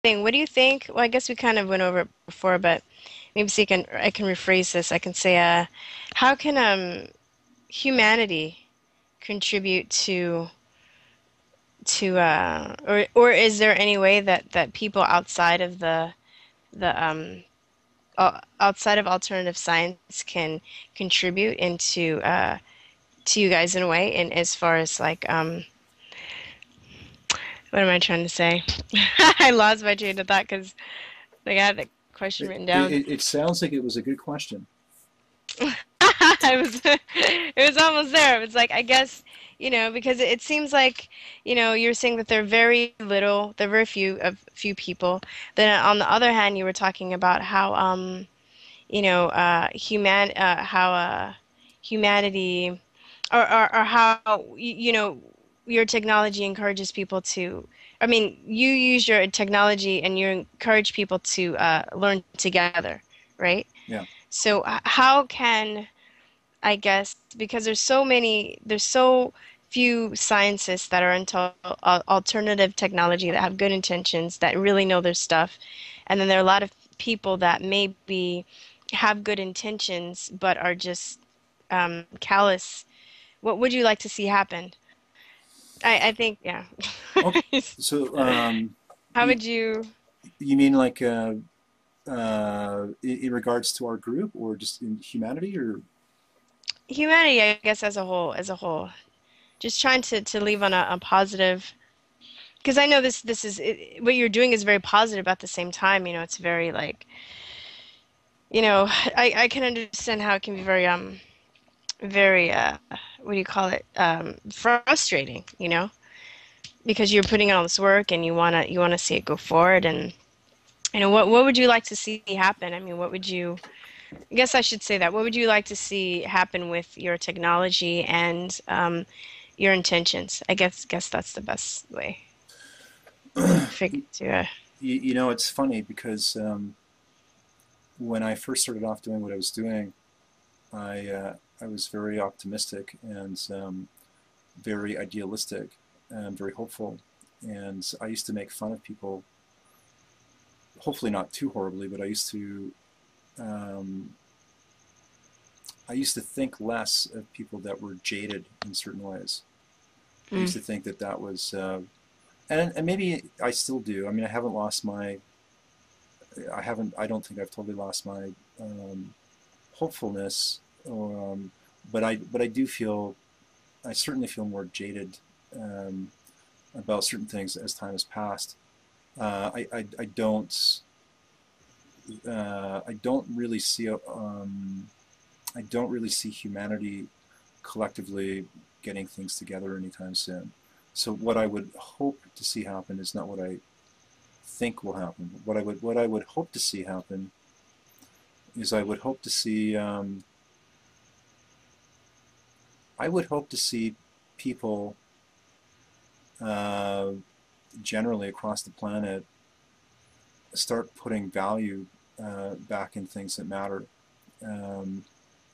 thing. What do you think? Well, I guess we kind of went over it before, but maybe so I can rephrase this. I can say, how can humanity contribute or is there any way that people outside of the outside of alternative science can contribute into to you guys in a way, and as far as like what am I trying to say? I lost my train of thought because like, I had the question It, written it, down. it sounds like it was a good question. I was it was almost there. It was like I guess, because it seems like, you're saying that there are very few people. Then on the other hand, you were talking about how how humanity or how your technology encourages people to, I mean, you use your technology and you encourage people to learn together, right? Yeah. So how can, I guess, because there's so few scientists that are into alternative technology that have good intentions, that really know their stuff. And then there are a lot of people that maybe have good intentions but are just callous. What would you like to see happen? I think, yeah. Okay. So, How you, would you? you mean like in regards to our group, or just in humanity, or Humanity, I guess, as a whole, just trying to leave on a positive. Because I know what you're doing is very positive at the same time. It's very like, I can understand how it can be very what do you call it? Frustrating, because you're putting in all this work and you wanna see it go forward. And what would you like to see happen? I mean, what would you? I guess I should say that. What would you like to see happen with your technology and your intentions? I guess that's the best way figure to. it's funny because when I first started off doing what I was doing, I was very optimistic and very idealistic and very hopeful. And I used to make fun of people, hopefully not too horribly, but um, I used to think less of people that were jaded in certain ways. I Mm. used to think that that was, and maybe I still do. I mean, I don't think I've totally lost my hopefulness, but I do feel, I certainly feel more jaded um, about certain things as time has passed. I don't really see I don't really see humanity collectively getting things together anytime soon. So what I would hope to see happen is not what I think will happen. What I would hope to see happen is I would hope to see people uh, generally across the planet start putting value back in things that matter. Um,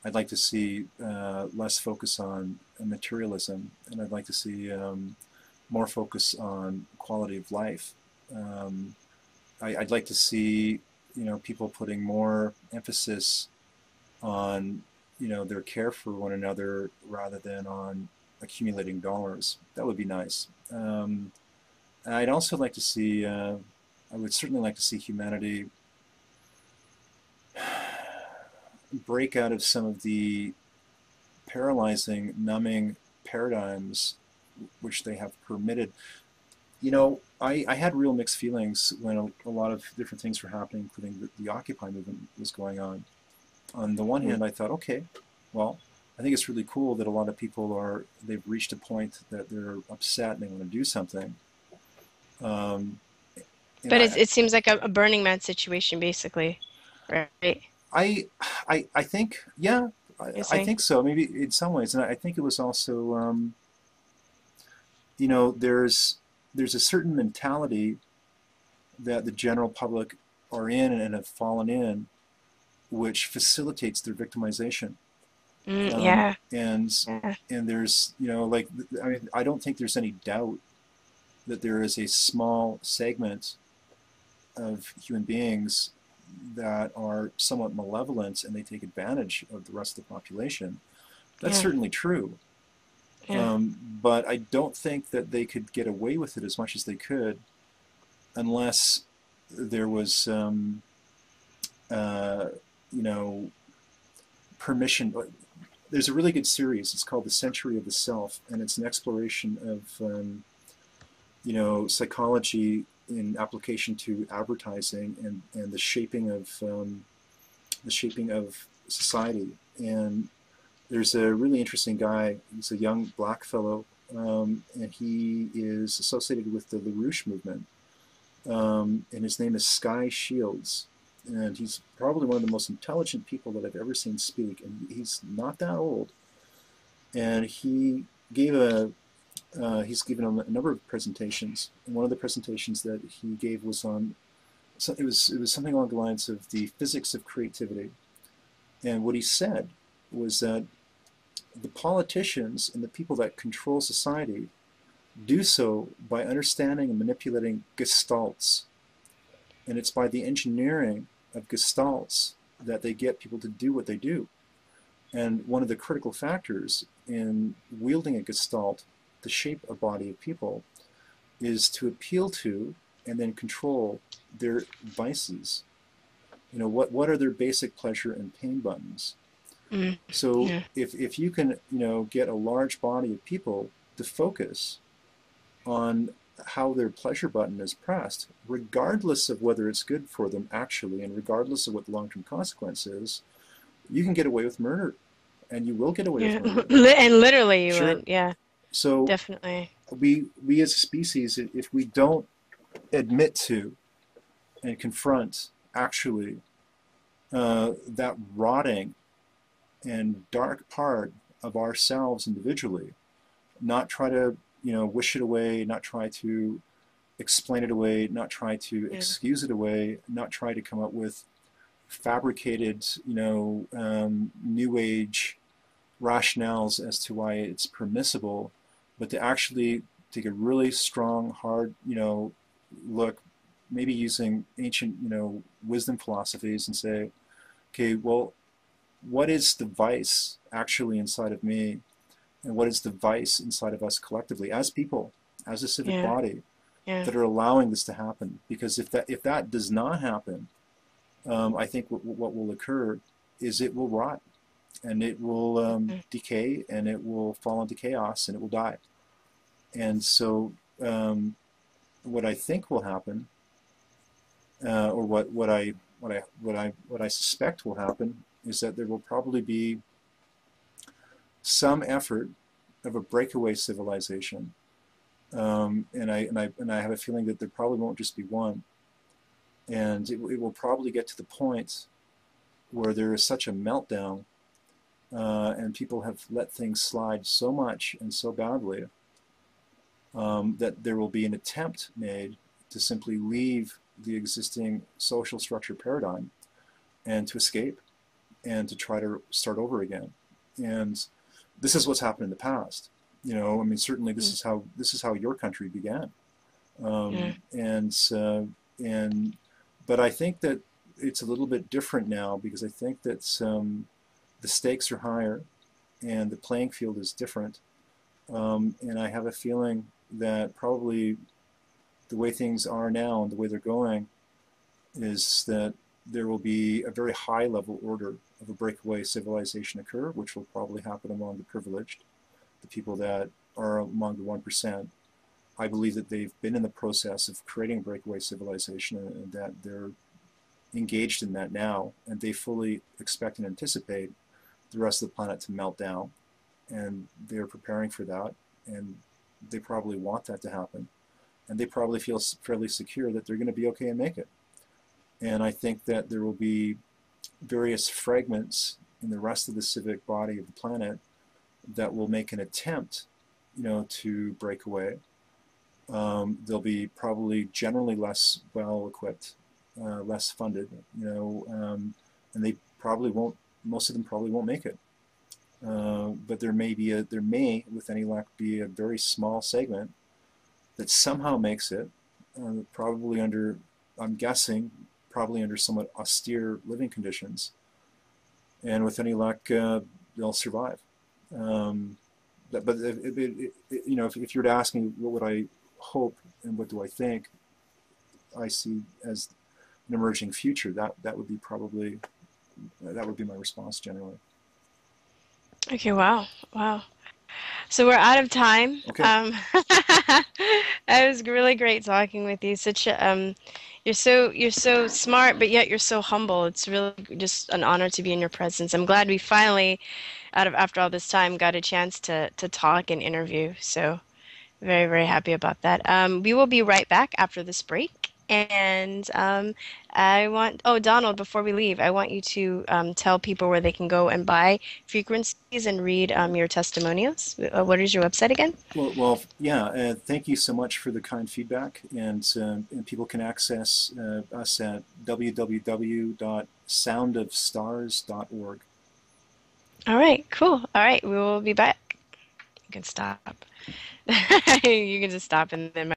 I'd like to see less focus on materialism, and I'd like to see more focus on quality of life. Um, I'd like to see, people putting more emphasis on, their care for one another rather than on accumulating dollars. That would be nice. And I'd also like to see, I would certainly like to see humanity break out of some of the paralyzing, numbing paradigms which they have permitted. I had real mixed feelings when a lot of different things were happening, including the Occupy movement was going on. On the one Mm. hand, I thought, okay, well, I think it's really cool that a lot of people they've reached a point that they're upset and they want to do something. Um, and But it seems like a Burning Man situation, basically, right? I, I think, yeah, You're I saying. think so. Maybe in some ways, and I think it was also, there's a certain mentality that the general public are in and have fallen in, which facilitates their victimization. Mm, Um, yeah. and Yeah. and there's, like, I mean, I don't think there's any doubt that there is a small segment of human beings that are somewhat malevolent and they take advantage of the rest of the population. That's Yeah. certainly true. Yeah. But I don't think that they could get away with it as much as they could unless there was, uh, you know, permission. There's a really good series. It's called The Century of the Self, and it's an exploration of, psychology in application to advertising and the shaping of society. And there's a really interesting guy. He's a young black fellow, and he is associated with the LaRouche movement. And his name is Sky Shields. And he's probably one of the most intelligent people that I've ever seen speak. And he's not that old. And he's given a number of presentations. And one of the presentations that he gave was on, so it was something along the lines of the physics of creativity. And what he said was that the politicians and the people that control society do so by understanding and manipulating gestalts. And it's by the engineering of gestalts that they get people to do what they do. And one of the critical factors in wielding a gestalt to shape a body of people is to appeal to and then control their vices. What are their basic pleasure and pain buttons? Mm. So Yeah. if you can, get a large body of people to focus on how their pleasure button is pressed, regardless of whether it's good for them actually, and regardless of what the long-term consequence is, you can get away with murder, and you will get away with Yeah. murder. And literally you Sure. would. Yeah. So Definitely. we as a species, if we don't admit to and confront actually that rotting and dark part of ourselves individually, not try to wish it away, not try to explain it away, not try to Yeah. excuse it away, not try to come up with fabricated new age rationales as to why it's permissible, but to actually take a really strong, hard, look, maybe using ancient, wisdom philosophies and say, okay, well, what is the vice actually inside of me? And what is the vice inside of us collectively as people, as a civic Yeah. body, Yeah. that are allowing this to happen? Because if that does not happen, I think what will occur is it will rot, and it will Mhm. decay, and it will fall into chaos, and it will die. And so, what I think will happen, or what I suspect will happen, is that there will probably be some effort of a breakaway civilization, and I have a feeling that there probably won't just be one, and it will probably get to the point where there is such a meltdown, and people have let things slide so much and so badly, that there will be an attempt made to simply leave the existing social structure paradigm and to escape and to try to start over again. And this is what's happened in the past. I mean, certainly Mm. this is how your country began. Yeah. And but I think that it's a little bit different now, because I think that the stakes are higher and the playing field is different. And I have a feeling that probably the way things are now and the way they're going is that there will be a very high level order of a breakaway civilization occur, which will probably happen among the privileged, the people that are among the 1%. I believe that they've been in the process of creating a breakaway civilization, and that they're engaged in that now, and they fully expect and anticipate the rest of the planet to melt down, and they're preparing for that, and they probably want that to happen, and they probably feel fairly secure that they're going to be okay and make it. And I think that there will be various fragments in the rest of the civic body of the planet that will make an attempt, to break away. They'll be probably generally less well equipped, less funded, and they probably won't. Most of them probably won't make it. But there may, with any luck, be a very small segment that somehow makes it, probably under I'm guessing, probably under somewhat austere living conditions. And with any luck, they'll survive. Um, but if you were to ask me what would I hope and what do I think I see as an emerging future, that would be probably that would be my response generally. Okay, wow. Wow. So we're out of time. Okay. It was really great talking with you. Such a you're so smart, but yet you're so humble. It's really just an honor to be in your presence. I'm glad we finally, out of after all this time, got a chance to talk and interview. So very, very happy about that. We will be right back after this break. And oh, Donald, before we leave, I want you to tell people where they can go and buy frequencies and read your testimonials. What is your website again? Yeah. Thank you so much for the kind feedback, and people can access us at www.soundofstars.org. All right, cool. All right, we will be back. You can stop. You can just stop and then